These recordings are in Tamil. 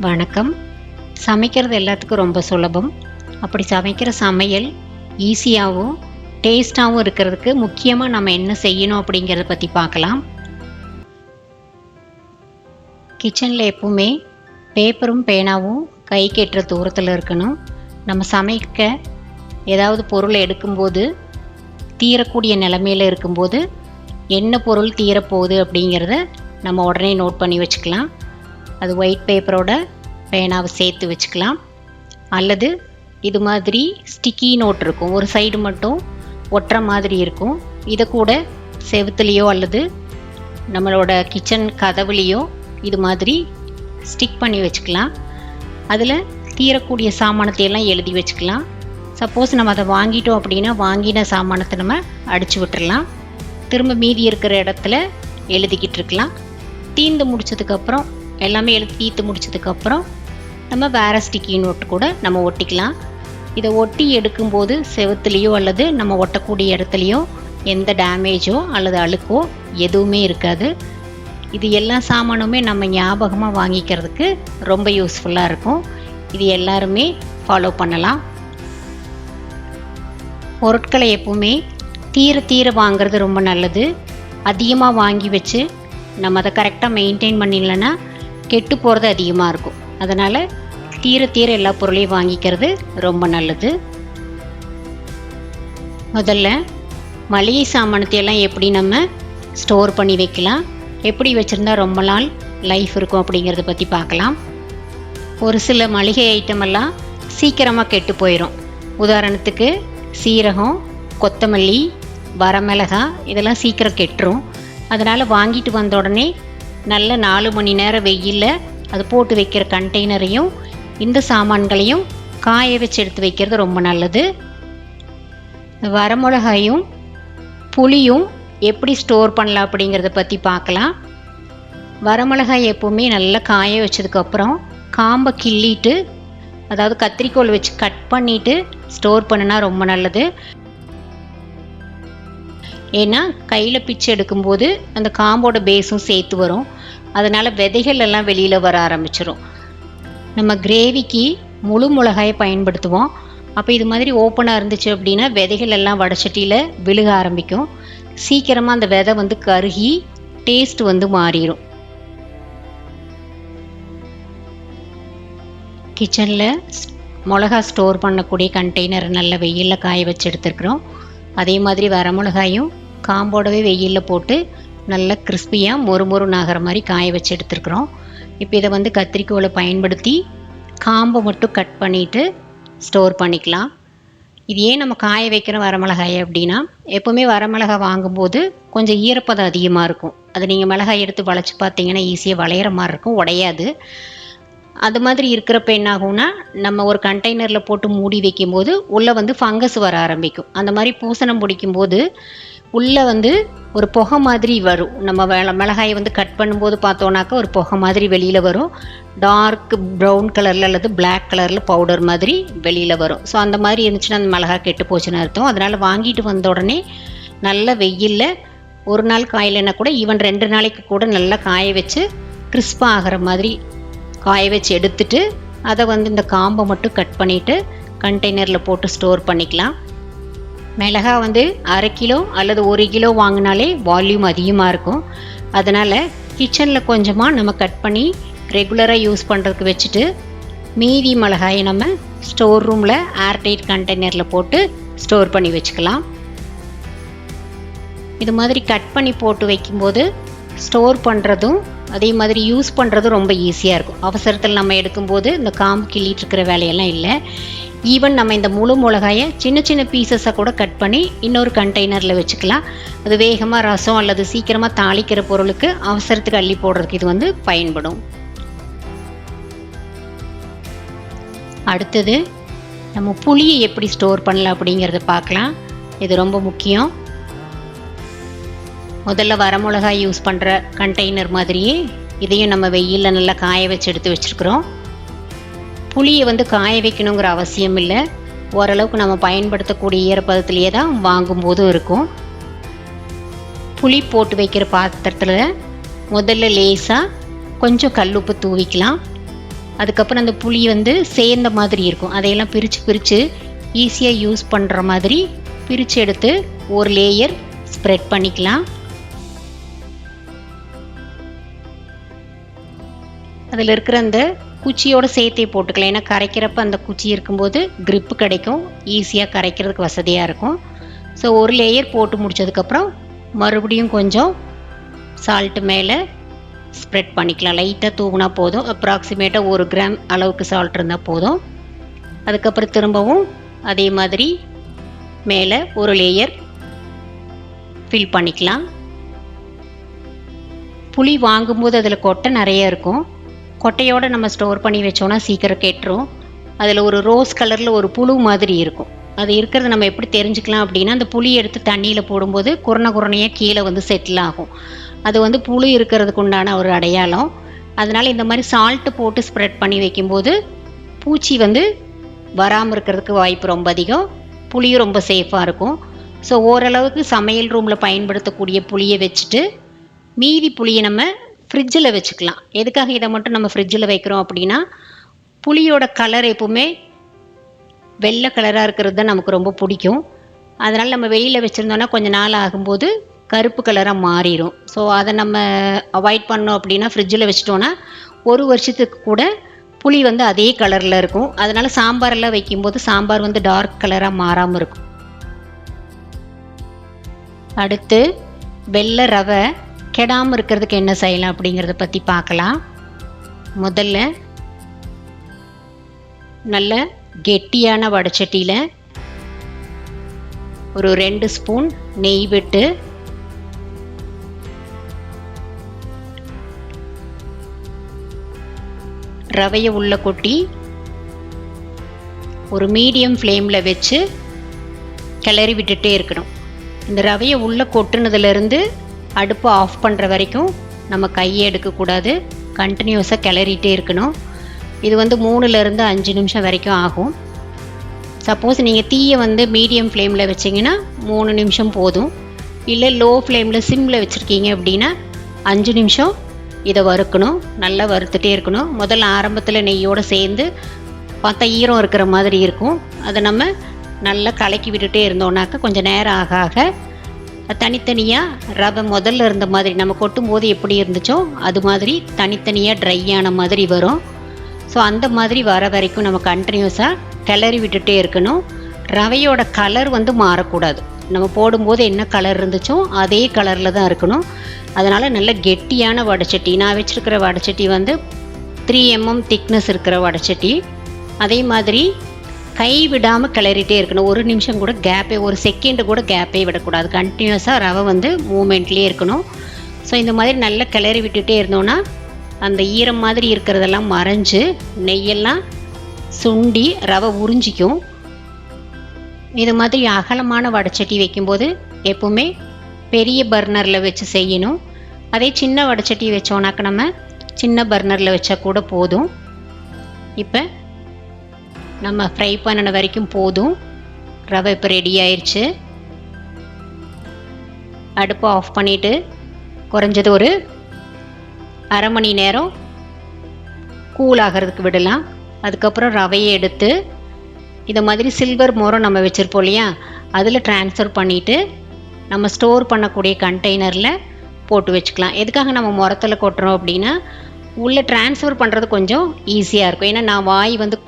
வணக்கம். சமைக்கிறது எல்லாத்துக்கும் ரொம்ப சுலபம். அப்படி சமைக்கிற சமையல் ஈஸியாகவும் டேஸ்ட்டாகவும் இருக்கிறதுக்கு முக்கியமாக நம்ம என்ன செய்யணும் அப்படிங்கிறத பற்றி பார்க்கலாம். கிச்சனில் எப்பவுமே பேப்பரும் பேனாவும் கை கெட்டுற தூரத்தில் இருக்கணும். நம்ம சமைக்க ஏதாவது பொருளை எடுக்கும்போது தீரக்கூடிய நிலைமையில் இருக்கும்போது என்ன பொருள் தீரப்போகுது அப்படிங்கிறத நம்ம உடனே நோட் பண்ணி வச்சுக்கலாம். அது ஒயிட் பேப்பரோட பேனாவை சேர்த்து வச்சுக்கலாம். அல்லது இது மாதிரி ஸ்டிக்கி நோட் இருக்கும், ஒரு சைடு மட்டும் ஒட்டுற மாதிரி இருக்கும். இதை கூட செவுத்துலேயோ அல்லது நம்மளோட கிச்சன் கதவுலேயோ இது மாதிரி ஸ்டிக் பண்ணி வச்சுக்கலாம். அதில் தீரக்கூடிய சாமானத்தையெல்லாம் எழுதி வச்சுக்கலாம். சப்போஸ் நம்ம அதை வாங்கிட்டோம் அப்படின்னா வாங்கின சாமானத்தை நம்ம அடித்து விட்டுடலாம். திரும்ப மீதி இருக்கிற இடத்துல எழுதிக்கிட்டு இருக்கலாம். தீர்ந்து முடிச்சதுக்கப்புறம் எல்லாமே தீர்த்து முடிச்சதுக்கப்புறம் நம்ம வேறு ஸ்டிக்கி நோட்டு கூட நம்ம ஒட்டிக்கலாம். இதை ஒட்டி எடுக்கும்போது செவுத்துலேயோ அல்லது நம்ம ஒட்டக்கூடிய இடத்துலையோ எந்த டேமேஜோ அல்லது அழுக்கோ எதுவுமே இருக்காது. இது எல்லா சாமானுமே நம்ம ஞாபகமாக வாங்கிக்கிறதுக்கு ரொம்ப யூஸ்ஃபுல்லாக இருக்கும். இது எல்லாருமே ஃபாலோ பண்ணலாம். பொருட்களை எப்பவுமே தீர வாங்கிறது ரொம்ப நல்லது. அதிகமாக வாங்கி வச்சு நம்ம அதை கரெக்டாக மெயின்டைன் பண்ணிடலன்னா கெட்டு போகிறது அதிகமாக இருக்கும். அதனால் தீர எல்லா பொருளையும் வாங்கிக்கிறது ரொம்ப நல்லது. முதல்ல மளிகை சாமானத்தையெல்லாம் எப்படி நம்ம ஸ்டோர் பண்ணி வைக்கலாம், எப்படி வச்சுருந்தா ரொம்ப நாள் லைஃப் இருக்கும் அப்படிங்கிறத பற்றி பார்க்கலாம். ஒரு சில மளிகை ஐட்டமெல்லாம் சீக்கிரமாக கெட்டு போயிடும். உதாரணத்துக்கு சீரகம், கொத்தமல்லி, வரமிளகாய் இதெல்லாம் சீக்கிரம் கெட்டுரும். அதனால் வாங்கிட்டு வந்த உடனே நல்ல 4 மணி நேரம் வெயிலில் அது போட்டு வைக்கிற கண்டெய்னரையும் இந்த சாமான்களையும் காய வச்சு எடுத்து வைக்கிறது ரொம்ப நல்லது. வரமிளகாயும் புளியும் எப்படி ஸ்டோர் பண்ணலாம் அப்படிங்கிறத பற்றி பார்க்கலாம். வரமிளகாய் எப்போவுமே நல்லா காய வச்சதுக்கப்புறம் காம்பை கிள்ளிட்டு, அதாவது கத்திரிக்கோல் வச்சு கட் பண்ணிவிட்டு ஸ்டோர் பண்ணினா ரொம்ப நல்லது. ஏன்னா கையில் பிச்சு எடுக்கும்போது அந்த காம்போட பேஸும் சேர்த்து வரும். அதனால் விதைகள் எல்லாம் வெளியில் வர ஆரம்பிச்சிடும். நம்ம கிரேவிக்கு முழு மிளகாயை பயன்படுத்துவோம். அப்போ இது மாதிரி ஓப்பனாக இருந்துச்சு அப்படின்னா விதைகள் எல்லாம் வடச்சட்டியில் விழுக ஆரம்பிக்கும். சீக்கிரமாக அந்த விதை கருகி டேஸ்ட் மாறிடும். கிச்சனில் மிளகா ஸ்டோர் பண்ணக்கூடிய கண்டெய்னர் நல்ல வெயிலில் காய வச்சு எடுத்துருக்குறோம். அதே மாதிரி வரமிளகாயும் காம்போடவே வெயிலில் போட்டு நல்லா கிறிஸ்பியாக மொறு ஆகிற மாதிரி காய வச்சு எடுத்துருக்குறோம். இப்போ இதை கத்திரிக்கோலை பயன்படுத்தி காம்பை மட்டும் கட் பண்ணிவிட்டு ஸ்டோர் பண்ணிக்கலாம். இது ஏன் நம்ம காய வைக்கிற வரமிளகாய் அப்படின்னா, எப்போவுமே வரமிளகாய் வாங்கும்போது கொஞ்சம் ஈரப்பதம் அதிகமாக இருக்கும். அது நீங்கள் மிளகாய் எடுத்து வளைச்சி பார்த்தீங்கன்னா ஈஸியாக வளையிற மாதிரி இருக்கும், உடையாது. அது மாதிரி இருக்கிறப்ப என்ன ஆகும்னா, நம்ம ஒரு கண்டெய்னரில் போட்டு மூடி வைக்கும்போது உள்ளே ஃபங்கஸ் வர ஆரம்பிக்கும். அந்த மாதிரி பூசணம் பிடிக்கும்போது உள்ளே ஒரு புகை மாதிரி வரும். நம்ம மிளகாயை கட் பண்ணும்போது பார்த்தோன்னாக்கா ஒரு புகை மாதிரி வெளியில் வரும். டார்க் ப்ரௌன் கலரில் அல்லது பிளாக் கலரில் பவுடர் மாதிரி வெளியில் வரும். ஸோ அந்த மாதிரி இருந்துச்சுன்னா அந்த மிளகாய் கெட்டு போச்சுன்னு அர்த்தம். அதனால் வாங்கிட்டு வந்த உடனே நல்ல வெயிலில் ஒரு நாள் காயலைன்னா கூட ஈவன் 2 நாளைக்கு கூட நல்லா காய வச்சு கிறிஸ்பாக ஆகிற மாதிரி காய வச்சு எடுத்துட்டு அதை இந்த காம்பை மட்டும் கட் பண்ணிவிட்டு கண்டெய்னரில் போட்டு ஸ்டோர் பண்ணிக்கலாம். மிளகாய் 1/2 கிலோ அல்லது 1 கிலோ வாங்கினாலே வால்யூம் அதிகமாக இருக்கும். அதனால் கிச்சனில் கொஞ்சமாக நம்ம கட் பண்ணி ரெகுலராக யூஸ் பண்ணுறதுக்கு வச்சுட்டு மீதி மிளகாயை நம்ம ஸ்டோர் ரூமில் ஏர்டைட் கண்டெய்னரில் போட்டு ஸ்டோர் பண்ணி வச்சுக்கலாம். இது மாதிரி கட் பண்ணி போட்டு வைக்கும்போது ஸ்டோர் பண்ணுறதும் அதே மாதிரி யூஸ் பண்ணுறதும் ரொம்ப ஈஸியாக இருக்கும். அவசரத்தில் நம்ம எடுக்கும்போது இந்த காம்பு கிள்ளிட்டு இருக்கிற வேலையெல்லாம் இல்லை. ஈவன் நம்ம இந்த முழு மிளகாயை சின்ன பீசஸாக கூட கட் பண்ணி இன்னொரு கண்டெய்னரில் வச்சுக்கலாம். அது வேகமாக ரசம் அல்லது சீக்கிரமாக தாளிக்கிற பொருளுக்கு அவசரத்துக்கு அள்ளி போடுறதுக்கு இது பயன்படும். அடுத்தது நம்ம புளியை எப்படி ஸ்டோர் பண்ணலாம் அப்படிங்கிறத பார்க்கலாம். இது ரொம்ப முக்கியம். முதல்ல வரமிளகாய் யூஸ் பண்ணுற கண்டெய்னர் மாதிரியே இதையும் நம்ம வெயிலில் நல்லா காய வச்சு எடுத்து வச்சுருக்குறோம். புளியை காய வைக்கணுங்கிற அவசியம் இல்லை. ஓரளவுக்கு நம்ம பயன்படுத்தக்கூடிய ஈரப்பதத்திலேயே தான் வாங்கும்போதும் இருக்கும். புளி போட்டு வைக்கிற பாத்திரத்தில் முதல்ல லேசாக கொஞ்சம் கல்லுப்பு தூவிக்கலாம். அதுக்கப்புறம் அந்த புளி வந்து சேர்ந்த மாதிரி இருக்கும். அதையெல்லாம் பிரித்து ஈஸியாக யூஸ் பண்ணுற மாதிரி பிரித்து எடுத்து ஒரு லேயர் ஸ்ப்ரெட் பண்ணிக்கலாம். அதில் இருக்கிற அந்த குச்சியோடு சேர்த்தே போட்டுக்கலாம். ஏன்னா கரைக்கிறப்ப அந்த குச்சி இருக்கும்போது grip கிடைக்கும், ஈஸியாக கரைக்கிறதுக்கு வசதியாக இருக்கும். ஸோ ஒரு லேயர் போட்டு முடித்ததுக்கப்புறம் மறுபடியும் கொஞ்சம் சால்ட்டு மேலே ஸ்ப்ரெட் பண்ணிக்கலாம். லைட்டாக தூங்கினா போதும். அப்ராக்சிமேட்டாக 1 கிராம் அளவுக்கு சால்ட் இருந்தால் போதும். அதுக்கப்புறம் திரும்பவும் அதே மாதிரி மேலே ஒரு லேயர் ஃபில் பண்ணிக்கலாம். புளி வாங்கும்போது அதில் கொட்டை நிறைய இருக்கும். கொட்டையோடு நம்ம ஸ்டோர் பண்ணி வச்சோன்னா சீக்கிரம் கெட்டுரும். அதில் ஒரு ரோஸ் கலரில் ஒரு புழு மாதிரி இருக்கும். அது இருக்கிறது நம்ம எப்படி தெரிஞ்சுக்கலாம் அப்படின்னா, அந்த புளி எடுத்து தண்ணியில் போடும்போது குறையாக கீழே வந்து செட்டில் ஆகும். அது வந்து புழு இருக்கிறதுக்கு உண்டான ஒரு அடையாளம். அதனால் இந்த மாதிரி சால்ட்டு போட்டு ஸ்ப்ரெட் பண்ணி வைக்கும்போது பூச்சி வந்து வராமல் இருக்கிறதுக்கு வாய்ப்பு ரொம்ப அதிகம். புளியும் ரொம்ப சேஃபாக இருக்கும். ஸோ ஓரளவுக்கு சமையல் ரூமில் பயன்படுத்தக்கூடிய புளியை வச்சுட்டு மீதி புளியை நம்ம ஃப்ரிட்ஜில் வச்சுக்கலாம். எதுக்காக இதை மட்டும் நம்ம ஃப்ரிட்ஜில் வைக்கிறோம் அப்படின்னா, புளியோட கலர் எப்போவுமே வெள்ளை கலராக இருக்கிறது தான் நமக்கு ரொம்ப பிடிக்கும். அதனால் நம்ம வெளியில் வச்சுருந்தோன்னா கொஞ்சம் நாள் ஆகும்போது கருப்பு கலராக மாறிடும். ஸோ அதை நம்ம அவாய்ட் பண்ணோம் அப்படின்னா, ஃப்ரிட்ஜில் வச்சிட்டோன்னா 1 வருஷத்துக்கு கூட புளி வந்து அதே கலரில் இருக்கும். அதனால் சாம்பாரெல்லாம் வைக்கும்போது சாம்பார் வந்து டார்க் கலராக மாறாமல் இருக்கும். அடுத்து வெள்ளை ரவை கெடாமல் இருக்கிறதுக்கு என்ன செய்யலாம் அப்படிங்கிறத பற்றி பார்க்கலாம். முதல்ல நல்ல கெட்டியான வடைச்சட்டியில் ஒரு 2 ஸ்பூன் நெய் விட்டு ரவையை உள்ளே கொட்டி ஒரு மீடியம் ஃப்ளேமில் வச்சு கிளறி விட்டுட்டே இருக்கணும். இந்த ரவையை உள்ளே கொட்டுனதுலேருந்து அடுப்பை ஆஃப் பண்ணுற வரைக்கும் நம்ம கையை எடுக்கக்கூடாது. கண்டினியூஸாக கிளறிட்டே இருக்கணும். இது வந்து 3லேருந்து 5 நிமிஷம் வரைக்கும் ஆகும். சப்போஸ் நீங்கள் தீயை வந்து மீடியம் ஃப்ளேமில் வச்சிங்கன்னா 3 நிமிஷம் போதும். இல்லை லோ ஃப்ளேமில் சிம்மில் வச்சுருக்கீங்க அப்படின்னா 5 நிமிஷம் இதை வறுக்கணும். நல்லா வறுத்துட்டே இருக்கணும். முதல்ல ஆரம்பத்தில் நெய்யோடு சேர்ந்து பார்த்தா ஈரம் இருக்கிற மாதிரி இருக்கும். அதை நம்ம நல்லா கலக்கி விட்டுட்டே இருந்தோம்னாக்கா கொஞ்சம் நேரம் ஆக ஆக தனித்தனியாக ரவை முதல்ல இருந்த மாதிரி நம்ம கொட்டும் போது எப்படி இருந்துச்சோ அது மாதிரி தனித்தனியாக ட்ரையான மாதிரி வரும். ஸோ அந்த மாதிரி வர வரைக்கும் நம்ம கண்டினியூஸாக கிளறி விட்டுட்டே இருக்கணும். ரவையோட கலர் வந்து மாறக்கூடாது. நம்ம போடும்போது என்ன கலர் இருந்துச்சோ அதே கலரில் தான் இருக்கணும். அதனால் நல்ல கெட்டியான வடைச்சட்டி. நான் வச்சுருக்கிற வடைச்சட்டி வந்து 3 mm திக்னஸ் இருக்கிற வடைச்சட்டி. அதே மாதிரி கை விடாமல் கிளறிட்டே இருக்கணும். 1 நிமிஷம் கூட கேப்பே, 1 செகண்டு கூட கேப்பே விடக்கூடாது. கண்டினியூஸாக ரவை வந்து மூமெண்ட்லேயே இருக்கணும். ஸோ இந்த மாதிரி நல்லா கிளறி விட்டுட்டே இருந்தோன்னா அந்த ஈரம் மாதிரி இருக்கிறதெல்லாம் மறைஞ்சு நெய்யெல்லாம் சுண்டி ரவை உறிஞ்சிக்கும். இது மாதிரி அகலமான வடைச்சட்டி வைக்கும்போது எப்போவுமே பெரிய பர்னரில் வச்சு செய்யணும். அதே சின்ன வடைச்சட்டி வச்சோன்னாக்க நம்ம சின்ன பர்னரில் வச்சா கூட போதும். இப்போ நம்ம ஃப்ரை பண்ணின வரைக்கும் போதும். ரவை இப்போ ரெடி ஆயிடுச்சு. அடுப்பை ஆஃப் பண்ணிவிட்டு குறைஞ்சது ஒரு அரை மணி நேரம் கூல் ஆகிறதுக்கு விடலாம். அதுக்கப்புறம் ரவையை எடுத்து இதை மாதிரி சில்வர் மோரம் நம்ம வச்சுருப்போம் இல்லையா, அதில் ட்ரான்ஸ்ஃபர் பண்ணிவிட்டு நம்ம ஸ்டோர் பண்ணக்கூடிய கண்டெய்னரில் போட்டு வச்சுக்கலாம். எதுக்காக நம்ம முரத்தில் கொட்டுறோம் அப்படின்னா, உள்ளே ட்ரான்ஸ்ஃபர் பண்ணுறது கொஞ்சம் ஈஸியாக இருக்கும். ஏன்னா நான் வாய் வந்து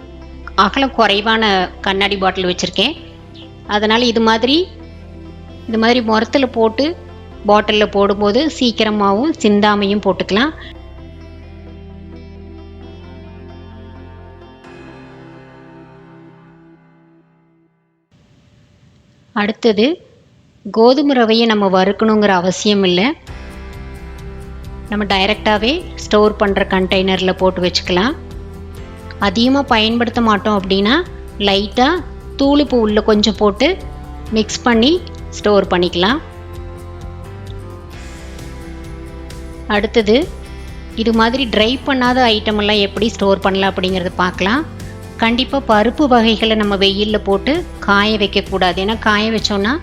அகலம் குறைவான கண்ணாடி பாட்டில் வச்சுருக்கேன். அதனால் இது மாதிரி முரத்தில் போட்டு பாட்டிலில் போடும்போது சீக்கிரமாகவும் சிந்தாமையும் போட்டுக்கலாம். அடுத்தது கோதுமை ரவையை நம்ம வறுக்கணுங்கிற அவசியம் இல்லை. நம்ம டைரெக்டாகவே ஸ்டோர் பண்ணுற கண்டெய்னரில் போட்டு வச்சுக்கலாம். அதிகமாக பயன்படுத்த மாட்டோம் அப்படின்னா லைட்டாக தூளுப்பு உள்ளே கொஞ்சம் போட்டு மிக்ஸ் பண்ணி ஸ்டோர் பண்ணிக்கலாம். அடுத்தது இது மாதிரி ட்ரை பண்ணாத ஐட்டமெல்லாம் எப்படி ஸ்டோர் பண்ணலாம் அப்படிங்கிறத பார்க்கலாம். கண்டிப்பாக பருப்பு வகைகளை நம்ம வெயிலில் போட்டு காய வைக்கக்கூடாது. ஏன்னா காய வச்சோன்னா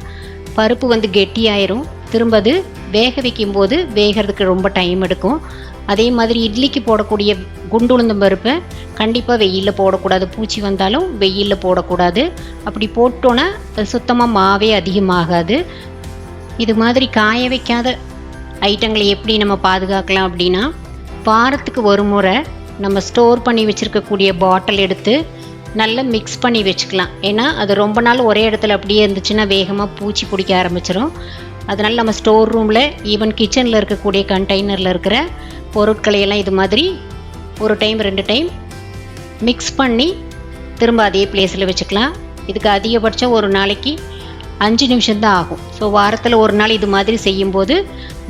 பருப்பு வந்து கெட்டியாயிரும். திரும்ப அது வேக வைக்கும்போது வேகிறதுக்கு ரொம்ப டைம் எடுக்கும். அதே மாதிரி இட்லிக்கு போடக்கூடிய குண்டு உளுந்தம் பருப்பை கண்டிப்பாக வெயிலில் போடக்கூடாது. பூச்சி வந்தாலும் வெயிலில் போடக்கூடாது. அப்படி போட்டோன்னா அது சுத்தமாக மாவே அதிகமாகாது. இது மாதிரி காய வைக்காத ஐட்டங்களை எப்படி நம்ம பாதுகாக்கலாம் அப்படின்னா, வாரத்துக்கு ஒரு முறை நம்ம ஸ்டோர் பண்ணி வச்சுருக்கக்கூடிய பாட்டில் எடுத்து நல்லா மிக்ஸ் பண்ணி வச்சுக்கலாம். ஏன்னா அது ரொம்ப நாள் ஒரே இடத்துல அப்படியே இருந்துச்சுன்னா வேகமாக பூச்சி பிடிக்க ஆரம்பிச்சிடும். அதனால் நம்ம ஸ்டோர் ரூமில் ஈவன் கிச்சனில் இருக்கக்கூடிய கண்டெய்னரில் இருக்கிற பொருட்களையெல்லாம் இது மாதிரி ஒரு டைம் 2 டைம் மிக்ஸ் பண்ணி திரும்ப அதே பிளேஸில் வச்சுக்கலாம். இதுக்கு அதிகபட்சம் ஒரு நாளைக்கு 5 நிமிஷம்தான் ஆகும். ஸோ வாரத்தில் ஒரு நாள் இது மாதிரி செய்யும்போது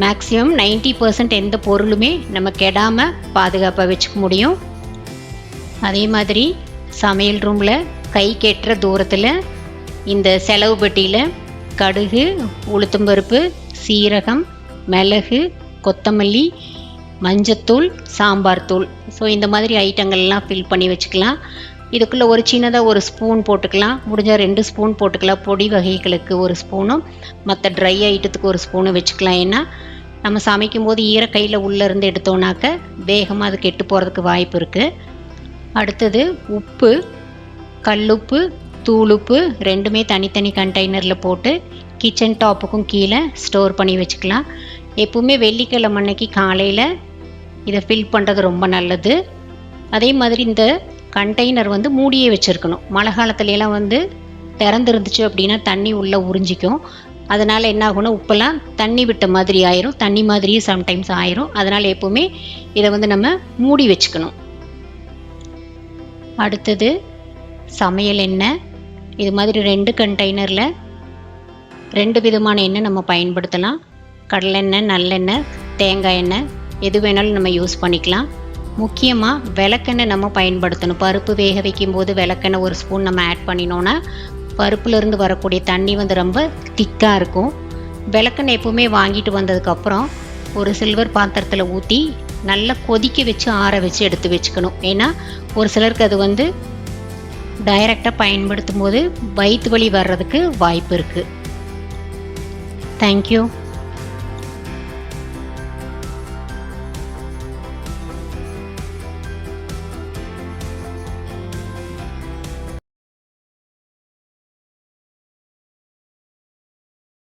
மேக்ஸிமம் 90% எந்த பொருளுமே நம்ம கெடாமல் பாதுகாப்பாக வச்சுக்க முடியும். அதே மாதிரி சமையல் ரூமில் கை கெட்டுற தூரத்தில் இந்த செலவு பெட்டியில் கடுகு, உளுத்தம்பருப்பு, சீரகம், மிளகு, கொத்தமல்லி, மஞ்சத்தூள், சாம்பார் தூள், ஸோ இந்த மாதிரி ஐட்டங்கள்லாம் ஃபில் பண்ணி வச்சுக்கலாம். இதுக்குள்ளே ஒரு சின்னதாக ஒரு ஸ்பூன் போட்டுக்கலாம். முடிஞ்சால் 2 ஸ்பூன் போட்டுக்கலாம். பொடி வகைகளுக்கு ஒரு ஸ்பூனும் மற்ற ட்ரை ஐட்டத்துக்கு ஒரு ஸ்பூனும் வச்சுக்கலாம். ஏன்னா நம்ம சமைக்கும் போது ஈரக்கையில் உள்ளேருந்து எடுத்தோன்னாக்க வேகமாக அது கெட்டு போகிறதுக்கு வாய்ப்பு இருக்குது. அடுத்தது உப்பு, கல்லுப்பு, தூளுப்பு ரெண்டுமே தனித்தனி கண்டெய்னரில் போட்டு கிச்சன் டாப்புக்கும் கீழே ஸ்டோர் பண்ணி வச்சுக்கலாம். எப்பவுமே வெள்ளிக்கிழமை அன்னைக்கு காலையில் இதை ஃபில் பண்ணுறது ரொம்ப நல்லது. அதே மாதிரி இந்த கண்டெய்னர் மூடியே வச்சுருக்கணும். மழை காலத்துலலாம் திறந்துருந்துச்சு அப்படின்னா தண்ணி உள்ளே உறிஞ்சிக்கும். அதனால் என்ன ஆகும்னா உப்பெல்லாம் தண்ணி விட்ட மாதிரி ஆயிரும், தண்ணி மாதிரியே சம்டைம்ஸ் ஆயிரும். அதனால் எப்போவுமே இதை நம்ம மூடி வச்சுக்கணும். அடுத்தது சமையல் எண்ணெய். இது மாதிரி 2 கண்டெய்னரில் 2 விதமான எண்ணெய் நம்ம பயன்படுத்தலாம். கடலெண்ணெய், நல்லெண்ணெய், தேங்காய் எண்ணெய் எது வேணாலும் நம்ம யூஸ் பண்ணிக்கலாம். முக்கியமாக விளக்கெண்ணெய் நம்ம பயன்படுத்தணும். பருப்பு வேக வைக்கும்போது விளக்கெண்ணெய் ஒரு ஸ்பூன் நம்ம ஆட் பண்ணினோன்னா பருப்புலேருந்து வரக்கூடிய தண்ணி ரொம்ப திக்காக இருக்கும். விளக்கெண்ணெய் எப்போவுமே வாங்கிட்டு வந்ததுக்கப்புறம் ஒரு சில்வர் பாத்திரத்தில் ஊற்றி நல்லா கொதிக்க வச்சு ஆற வச்சு எடுத்து வச்சுக்கணும். ஏன்னா ஒரு சிலருக்கு அது டைரெக்டாக பயன்படுத்தும் போது வயிற்று வலி வர்றதுக்கு வாய்ப்பு இருக்குது. தேங்க்யூ.